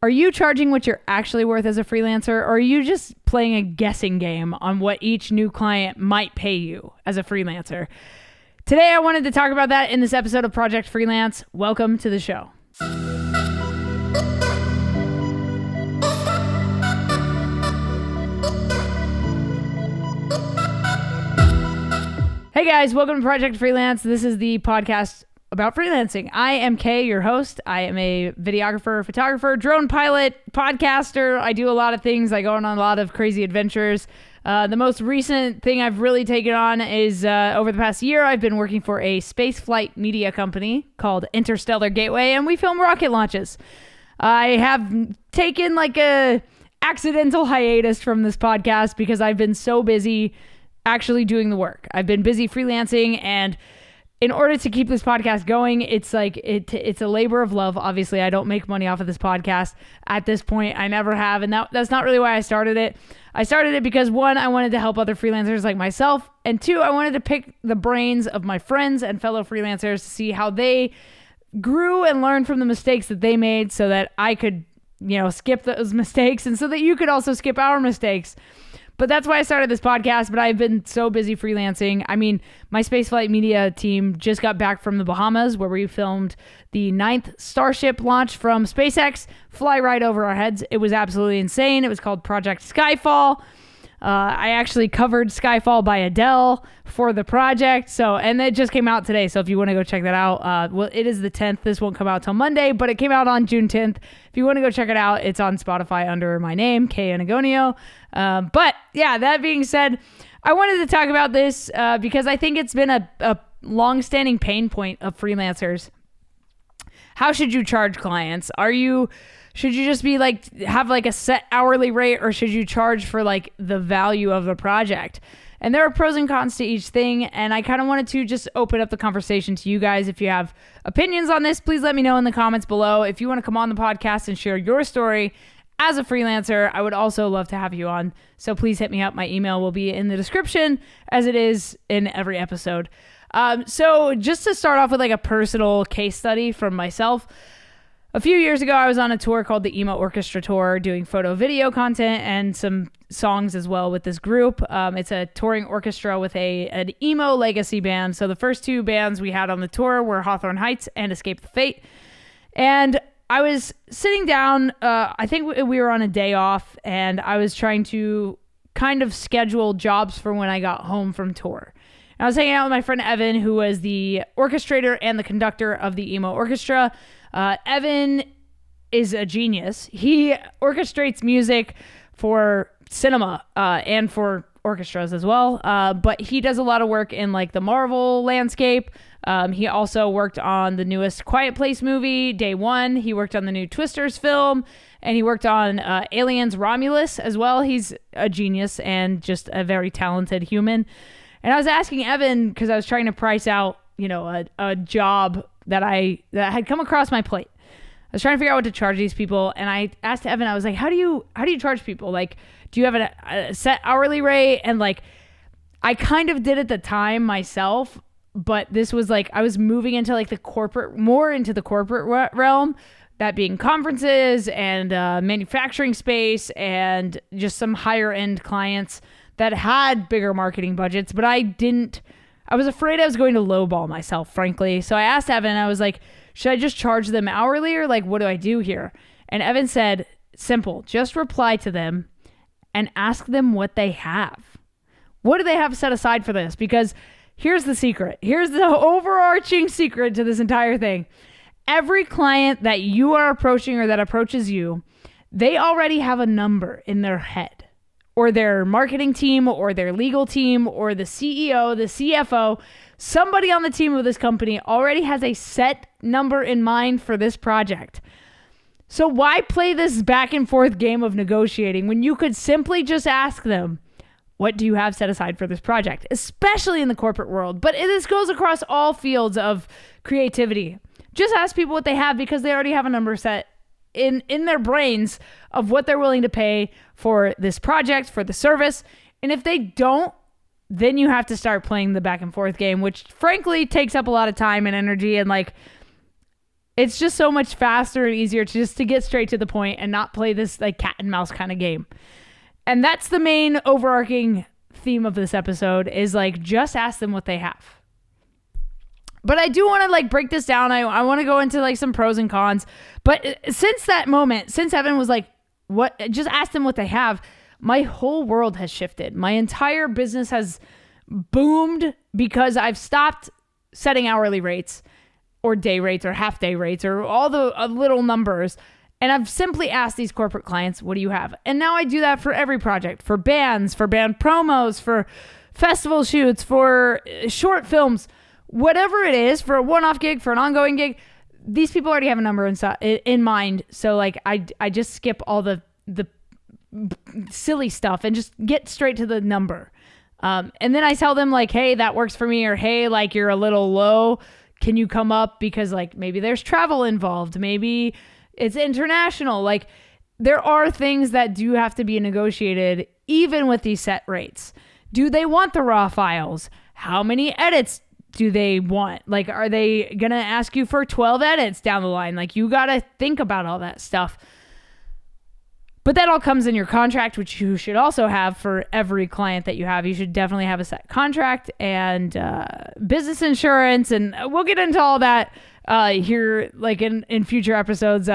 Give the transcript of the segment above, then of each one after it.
Are you charging what you're actually worth as a freelancer, or are you just playing a guessing game on what each new client might pay you as a freelancer? Today, I wanted to talk about that in this episode of Project Freelance. Welcome to the show. Hey guys, welcome to Project Freelance. This is the podcast about freelancing. I am Kay, your host. I am a videographer, photographer, drone pilot, podcaster. I do a lot of things. I go on a lot of crazy adventures. The most recent thing I've really taken on is over the past year, I've been working for a spaceflight media company called Interstellar Gateway, and we film rocket launches. I have taken like a accidental hiatus from this podcast because I've been so busy actually doing the work. I've been busy freelancing, and in order to keep this podcast going, it's like it's a labor of love. Obviously, I don't make money off of this podcast at this point. I never have, and that's not really why I started it. I started it because, one, I wanted to help other freelancers like myself, and two, I wanted to pick the brains of my friends and fellow freelancers to see how they grew and learned from the mistakes that they made so that I could, skip those mistakes, and so that you could also skip our mistakes. But that's why I started this podcast, but I've been so busy freelancing. I mean, my spaceflight media team just got back from the Bahamas, where we filmed the 9th Starship launch from SpaceX, fly right over our heads. It was absolutely insane. It was called Project Skyfall. I actually covered Skyfall by Adele for the project. And it just came out today. So if you want to go check that out, it is the 10th. This won't come out till Monday, but it came out on June 10th. If you want to go check it out, it's on Spotify under my name, Enagonio. But yeah, that being said, I wanted to talk about this because I think it's been a long-standing pain point of freelancers. How should you charge clients? Should you just be have a set hourly rate, or should you charge for the value of the project? And there are pros and cons to each thing. And I kind of wanted to just open up the conversation to you guys. If you have opinions on this, please let me know in the comments below. If you want to come on the podcast and share your story as a freelancer, I would also love to have you on. So please hit me up. My email will be in the description, as it is in every episode. So just to start off with a personal case study from myself. A few years ago, I was on a tour called the Emo Orchestra Tour, doing photo video content and some songs as well with this group. It's a touring orchestra with an emo legacy band. So the first two bands we had on the tour were Hawthorne Heights and Escape the Fate. And I was sitting down, I think we were on a day off, and I was trying to kind of schedule jobs for when I got home from tour. And I was hanging out with my friend Evan, who was the orchestrator and the conductor of the emo orchestra. Evan is a genius. He orchestrates music for cinema and for orchestras as well. But he does a lot of work in the Marvel landscape. He also worked on the newest Quiet Place movie, Day One. He worked on the new Twisters film, and he worked on Aliens Romulus as well. He's a genius and just a very talented human. And I was asking Evan, because I was trying to price out, a job that had come across my plate. I was trying to figure out what to charge these people, and I asked Evan, I was like, how do you charge people? Do you have a set hourly rate? And I kind of did at the time myself, but this was I was moving into more into the corporate realm, that being conferences and manufacturing space and just some higher end clients that had bigger marketing budgets, but I was afraid I was going to lowball myself, frankly. So I asked Evan, I was like, should I just charge them hourly, or what do I do here? And Evan said, simple, just reply to them and ask them what they have. What do they have set aside for this? Because here's the secret. Here's the overarching secret to this entire thing. Every client that you are approaching or that approaches you, they already have a number in their head, or their marketing team, or their legal team, or the CEO, the CFO. Somebody on the team of this company already has a set number in mind for this project. So why play this back and forth game of negotiating when you could simply just ask them, what do you have set aside for this project? Especially in the corporate world. But this goes across all fields of creativity. Just ask people what they have, because they already have a number set in their brains of what they're willing to pay for this project, for the service. And if they don't, then you have to start playing the back and forth game, which frankly takes up a lot of time and energy. And It's just so much faster and easier to get straight to the point and not play this like cat and mouse kind of game. And that's the main overarching theme of this episode, is like, just ask them what they have. But I do want to like break this down. I want to go into like some pros and cons. But since that moment, since Evan was like, what, just ask them what they have, my whole world has shifted. My entire business has boomed because I've stopped setting hourly rates or day rates or half day rates or all the little numbers. And I've simply asked these corporate clients, what do you have? And now I do that for every project, for bands, for band promos, for festival shoots, for short films, whatever it is, for a one-off gig, for an ongoing gig. These people already have a number in mind. So like I just skip all the silly stuff and just get straight to the number. And then I tell them like, hey, that works for me, or hey, like you're a little low. Can you come up? Because like maybe there's travel involved. Maybe it's international. Like there are things that do have to be negotiated even with these set rates. Do they want the raw files? How many edits do they want? Like, are they going to ask you for 12 edits down the line? Like you got to think about all that stuff. But that all comes in your contract, which you should also have for every client that you have. You should definitely have a set contract and business insurance. And we'll get into all that here like in future episodes.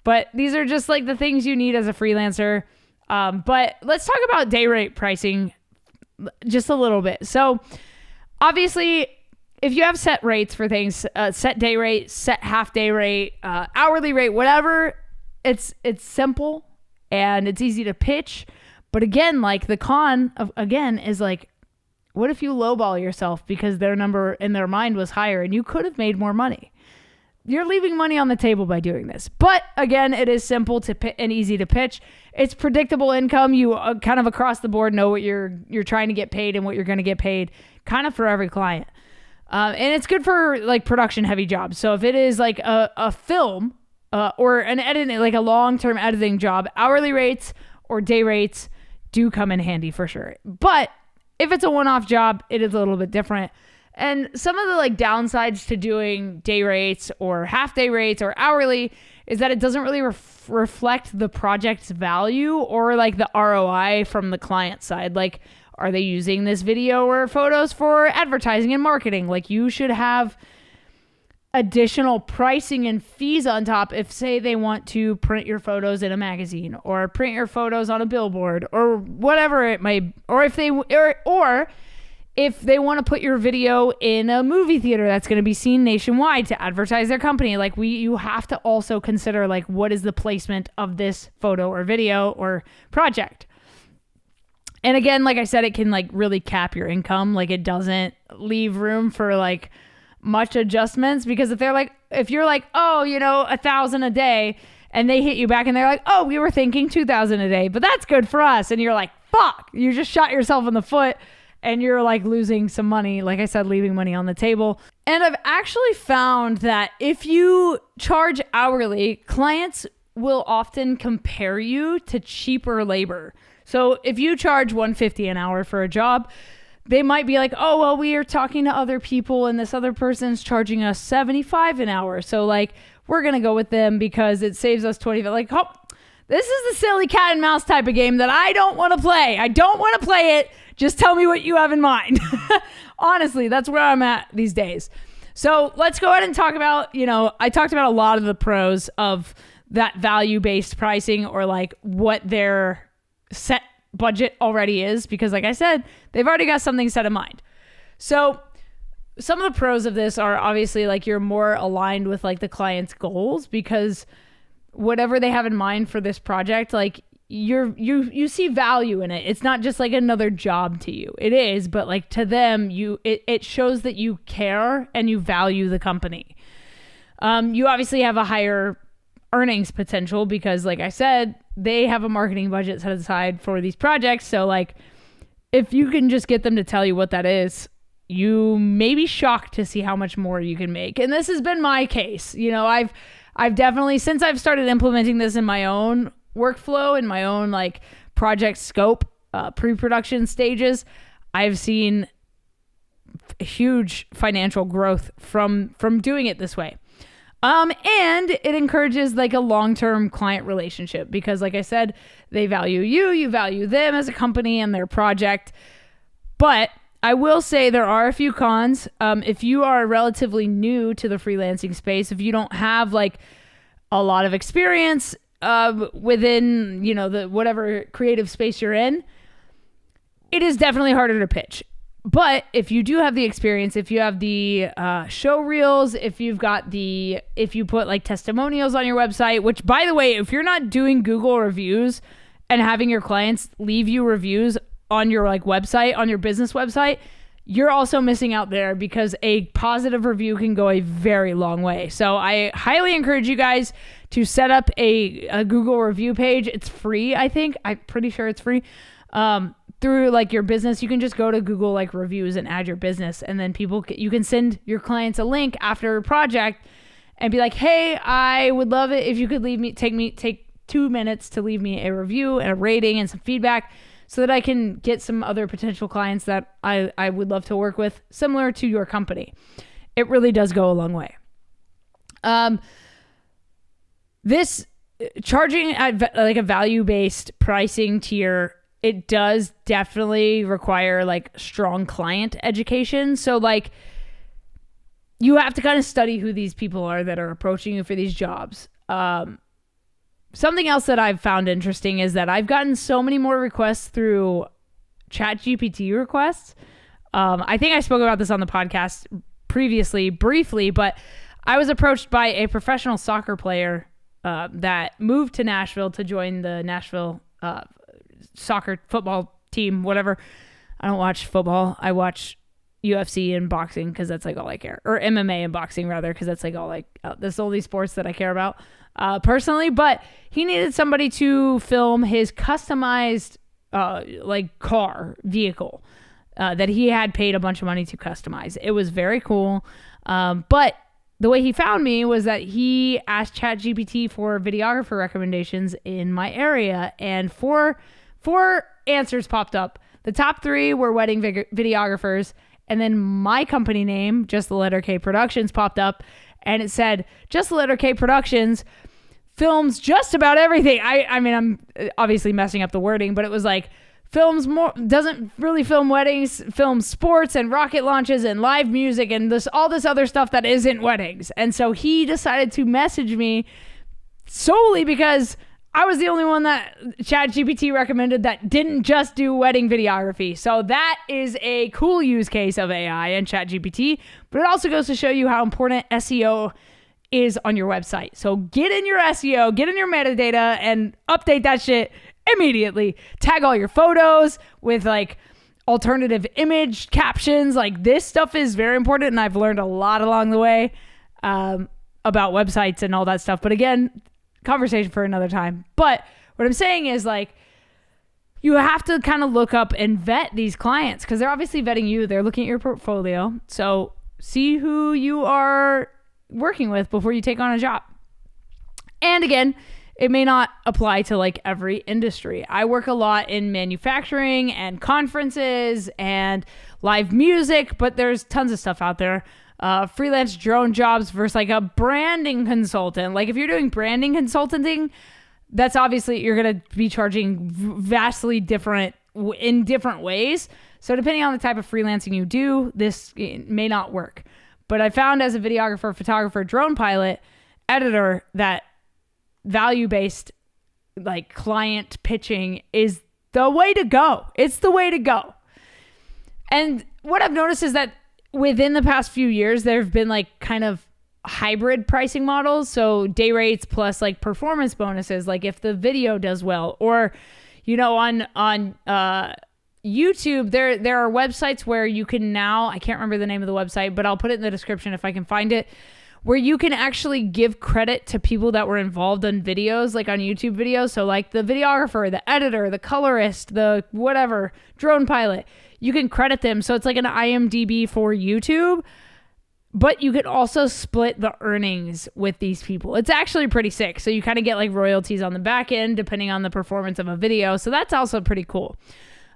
But these are just like the things you need as a freelancer. But let's talk about day rate pricing just a little bit. So obviously, if you have set rates for things, set day rate, set half day rate, hourly rate, whatever, it's simple. And it's easy to pitch. But again, like the con of, again, is like, what if you lowball yourself because their number in their mind was higher and you could have made more money? You're leaving money on the table by doing this. But again, it is simple and easy to pitch. It's predictable income. You kind of across the board know what you're trying to get paid and what you're going to get paid kind of for every client. And it's good for like production heavy jobs. So if it is like a film, or an editing, like a long-term editing job, hourly rates or day rates do come in handy for sure. But if it's a one-off job, it is a little bit different. And some of the like downsides to doing day rates or half day rates or hourly is that it doesn't really reflect the project's value or like the ROI from the client side. Like, are they using this video or photos for advertising and marketing? Like you should have additional pricing and fees on top if say they want to print your photos in a magazine or print your photos on a billboard or whatever it may, or if they want to put your video in a movie theater that's going to be seen nationwide to advertise their company. Like you have to also consider like, what is the placement of this photo or video or project? And again, like I said, it can like really cap your income. Like it doesn't leave room for like much adjustments, because if you're like, oh, you know, 1,000 a day, and they hit you back and they're like, oh, we were thinking 2,000 a day, but that's good for us. And you're like, fuck, you just shot yourself in the foot and you're like losing some money. Like I said, leaving money on the table. And I've actually found that if you charge hourly, clients will often compare you to cheaper labor. So if you charge $150 an hour for a job, they might be like, oh, well, we are talking to other people and this other person's charging us $75 an hour. So like, we're going to go with them because it saves us $20. Like, oh, this is the silly cat and mouse type of game that I don't want to play. I don't want to play it. Just tell me what you have in mind. Honestly, that's where I'm at these days. So let's go ahead and talk about, you know, I talked about a lot of the pros of that value-based pricing, or like what their set budget already is, because like I said, they've already got something set in mind. So some of the pros of this are obviously like you're more aligned with like the client's goals, because whatever they have in mind for this project, like you see value in it. It's not just like another job to you. It is, but like to them, it shows that you care and you value the company. You obviously have a higher earnings potential because like I said, they have a marketing budget set aside for these projects. So like, if you can just get them to tell you what that is, you may be shocked to see how much more you can make. And this has been my case. You know, I've definitely, since I've started implementing this in my own workflow, in my own like project scope, pre-production stages, I've seen huge financial growth from doing it this way. And it encourages like a long-term client relationship because like I said, they value you, you value them as a company and their project. But I will say there are a few cons. If you are relatively new to the freelancing space, if you don't have like a lot of experience within, the whatever creative space you're in, it is definitely harder to pitch. But if you do have the experience, if you have the show reels, if you put like testimonials on your website, which by the way, if you're not doing Google reviews and having your clients leave you reviews on your like website, on your business website, you're also missing out there because a positive review can go a very long way. So I highly encourage you guys to set up a Google review page. It's free, I think. I'm pretty sure it's free. Through like your business, you can just go to Google like reviews and add your business, and then you can send your clients a link after a project and be like, hey, I would love it if you could take 2 minutes to leave me a review and a rating and some feedback so that I can get some other potential clients that I would love to work with similar to your company. It really does go a long way. This charging at like a value-based pricing tier, it does definitely require like strong client education. So like you have to kind of study who these people are that are approaching you for these jobs. Something else that I've found interesting is that I've gotten so many more requests through ChatGPT requests. I think I spoke about this on the podcast previously, briefly, but I was approached by a professional soccer player that moved to Nashville to join the Nashville soccer football team, whatever. I don't watch football. I watch UFC and boxing because that's like all I care, or MMA and boxing rather, because that's like all that's the only sports that I care about personally. But he needed somebody to film his customized like car vehicle that he had paid a bunch of money to customize. It was very cool. But the way he found me was that he asked ChatGPT for videographer recommendations in my area, and four answers popped up. The top 3 were wedding videographers, and then my company name, Just the Letter K Productions, popped up, and it said, Just the Letter K Productions films just about everything. I mean, I'm obviously messing up the wording, but it was like, doesn't really film weddings, films sports and rocket launches and live music and all this other stuff that isn't weddings. And so he decided to message me solely because I was the only one that ChatGPT recommended that didn't just do wedding videography. So that is a cool use case of AI and ChatGPT, but it also goes to show you how important SEO is on your website. So get in your SEO, get in your metadata, and update that shit immediately. Tag all your photos with like alternative image captions. Like this stuff is very important, and I've learned a lot along the way about websites and all that stuff. But again, conversation for another time. But what I'm saying is like you have to kind of look up and vet these clients because they're obviously vetting you. They're looking at your portfolio. So see who you are working with before you take on a job. And again, it may not apply to like every industry. I work a lot in manufacturing and conferences and live music, but there's tons of stuff out there. Freelance drone jobs versus like a branding consultant. Like if you're doing branding consulting, that's obviously you're going to be charging vastly different in different ways. So depending on the type of freelancing you do, this may not work. But I found as a videographer, photographer, drone pilot, editor, that value-based like client pitching is the way to go. It's the way to go. And what I've noticed is that within the past few years, there have been like kind of hybrid pricing models. So day rates plus like performance bonuses, like if the video does well, or, on YouTube, there are websites where you can now, I can't remember the name of the website, but I'll put it in the description if I can find it, where you can actually give credit to people that were involved in videos, like on YouTube videos. So like the videographer, the editor, the colorist, the whatever, drone pilot, you can credit them. So it's like an IMDb for YouTube, but you could also split the earnings with these people. It's actually pretty sick. So you kind of get like royalties on the back end, depending on the performance of a video. So that's also pretty cool.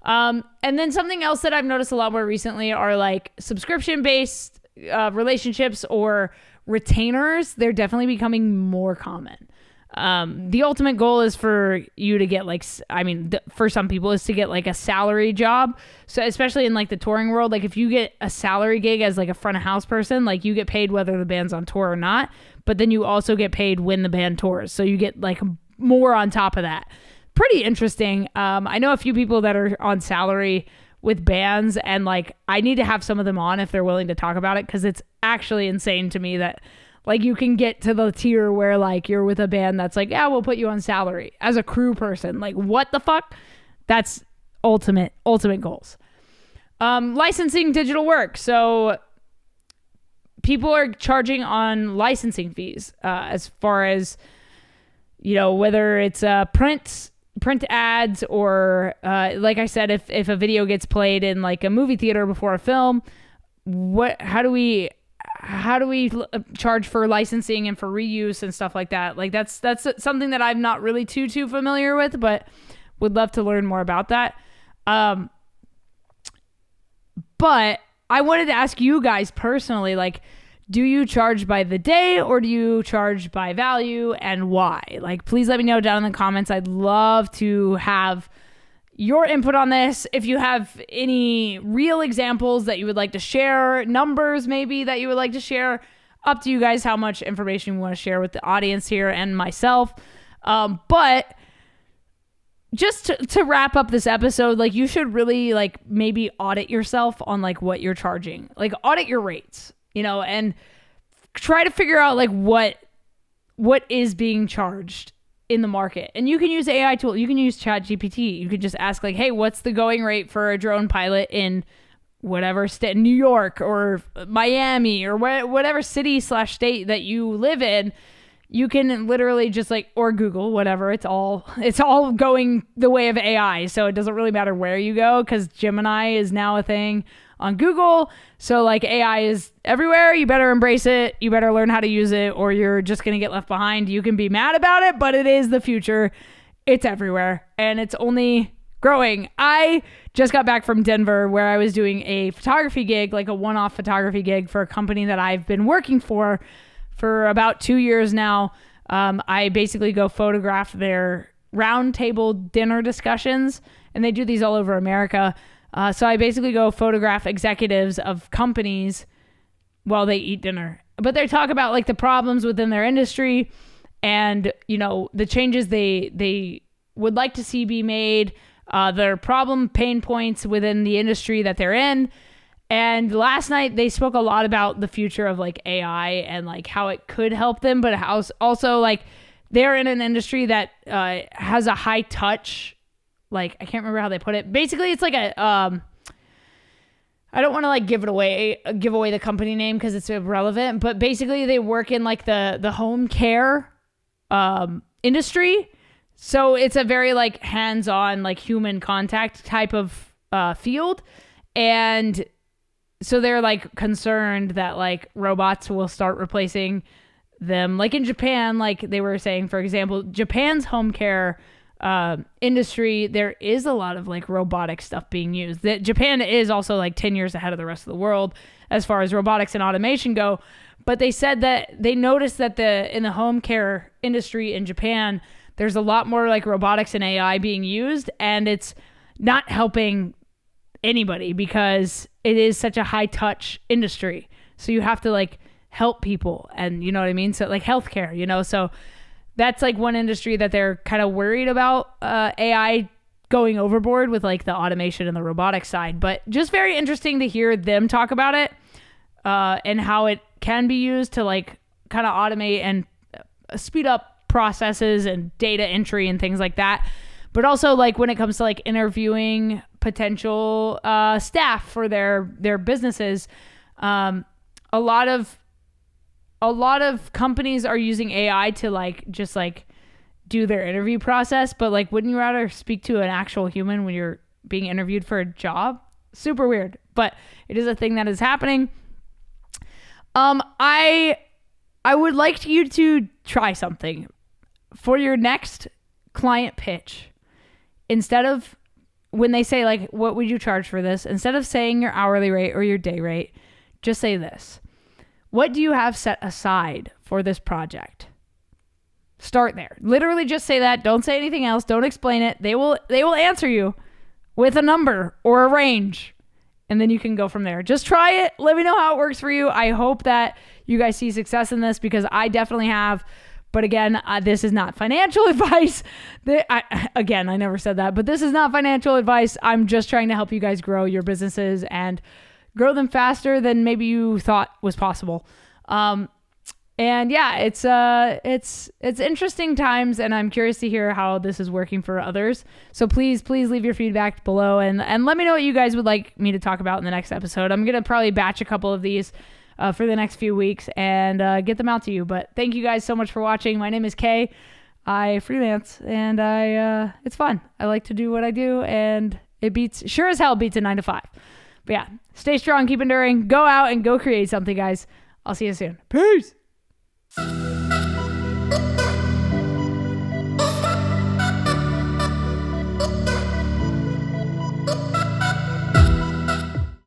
And then something else that I've noticed a lot more recently are like subscription-based relationships or retainers, they're definitely becoming more common. The ultimate goal is for you to get like, for some people is to get like a salary job. So especially in like the touring world, like if you get a salary gig as like a front of house person, like you get paid whether the band's on tour or not, but then you also get paid when the band tours. So you get like more on top of that. Pretty interesting. I know a few people that are on salary with bands, and like I need to have some of them on if they're willing to talk about it, because it's actually insane to me that like you can get to the tier where like you're with a band that's like, yeah, we'll put you on salary as a crew person. Like what the fuck? That's ultimate goals. Licensing digital work. So people are charging on licensing fees, as far as, you know, whether it's print ads or like I said, if a video gets played in like a movie theater before a film, how do we charge for licensing and for reuse and stuff like that? Like that's something that I'm not really too familiar with, but would love to learn more about that. But I wanted to ask you guys personally, like, do you charge by the day or do you charge by value, and why? Like, please let me know down in the comments. I'd love to have your input on this. If you have any real examples that you would like to share, numbers maybe that you would like to share, up to you guys how much information you want to share with the audience here and myself. But just to wrap up this episode, like you should really like maybe audit yourself on like what you're charging, like audit your rates, you know, and try to figure out like what is being charged in the market. And you can use AI tool. You can use ChatGPT. You could just ask like, hey, what's the going rate for a drone pilot in whatever state, New York or Miami or whatever city/state that you live in. You can literally just like, or Google, whatever. It's all going the way of AI. So it doesn't really matter where you go, because Gemini is now a thing on Google. So like AI is everywhere. You better embrace it. You better learn how to use it, or you're just going to get left behind. You can be mad about it, but it is the future. It's everywhere and it's only growing. I just got back from Denver, where I was doing a photography gig, like a one-off photography gig for a company that I've been working for about 2 years now. I basically go photograph their roundtable dinner discussions, and they do these all over America. So I basically go photograph executives of companies while they eat dinner. But they talk about like the problems within their industry and, you know, the changes they would like to see be made, their pain points within the industry that they're in. And last night they spoke a lot about the future of like AI and like how it could help them, but how also like they're in an industry that has a high touch, like I can't remember how they put it. Basically, it's like a I don't want to like give away the company name because it's irrelevant, but basically they work in like the home care industry. So it's a very like hands-on, like human contact type of field. And so they're like concerned that like robots will start replacing them. Like in Japan, like they were saying, for example, Japan's home care industry, there is a lot of like robotic stuff being used. That Japan is also like 10 years ahead of the rest of the world as far as robotics and automation go. But they said that they noticed that in the home care industry in Japan, there's a lot more like robotics and AI being used, and it's not helping anybody because it is such a high touch industry. So you have to like help people, and you know what I mean? So like healthcare, you know, so that's like one industry that they're kind of worried about AI going overboard with like the automation and the robotic side. But just very interesting to hear them talk about it and how it can be used to like kind of automate and speed up processes and data entry and things like that. But also like when it comes to like interviewing potential staff for their businesses, a lot of companies are using AI to like just like do their interview process. But like, wouldn't you rather speak to an actual human when you're being interviewed for a job? Super weird, but it is a thing that is happening. I would like you to try something for your next client pitch. Instead of when they say like, what would you charge for this? Instead of saying your hourly rate or your day rate, just say this. What do you have set aside for this project? Start there. Literally just say that. Don't say anything else. Don't explain it. They will answer you with a number or a range. And then you can go from there. Just try it. Let me know how it works for you. I hope that you guys see success in this, because I definitely have. But again, this is not financial advice. I never said that, but this is not financial advice. I'm just trying to help you guys grow your businesses and grow them faster than maybe you thought was possible. And yeah, it's interesting times, and I'm curious to hear how this is working for others. So please leave your feedback below, and let me know what you guys would like me to talk about in the next episode. I'm going to probably batch a couple of these for the next few weeks and get them out to you. But thank you guys so much for watching. My name is Kay. I freelance, and it's fun. I like to do what I do, and it sure as hell beats a 9-to-5. But yeah, stay strong, keep enduring, go out and go create something, guys. I'll see you soon. Peace.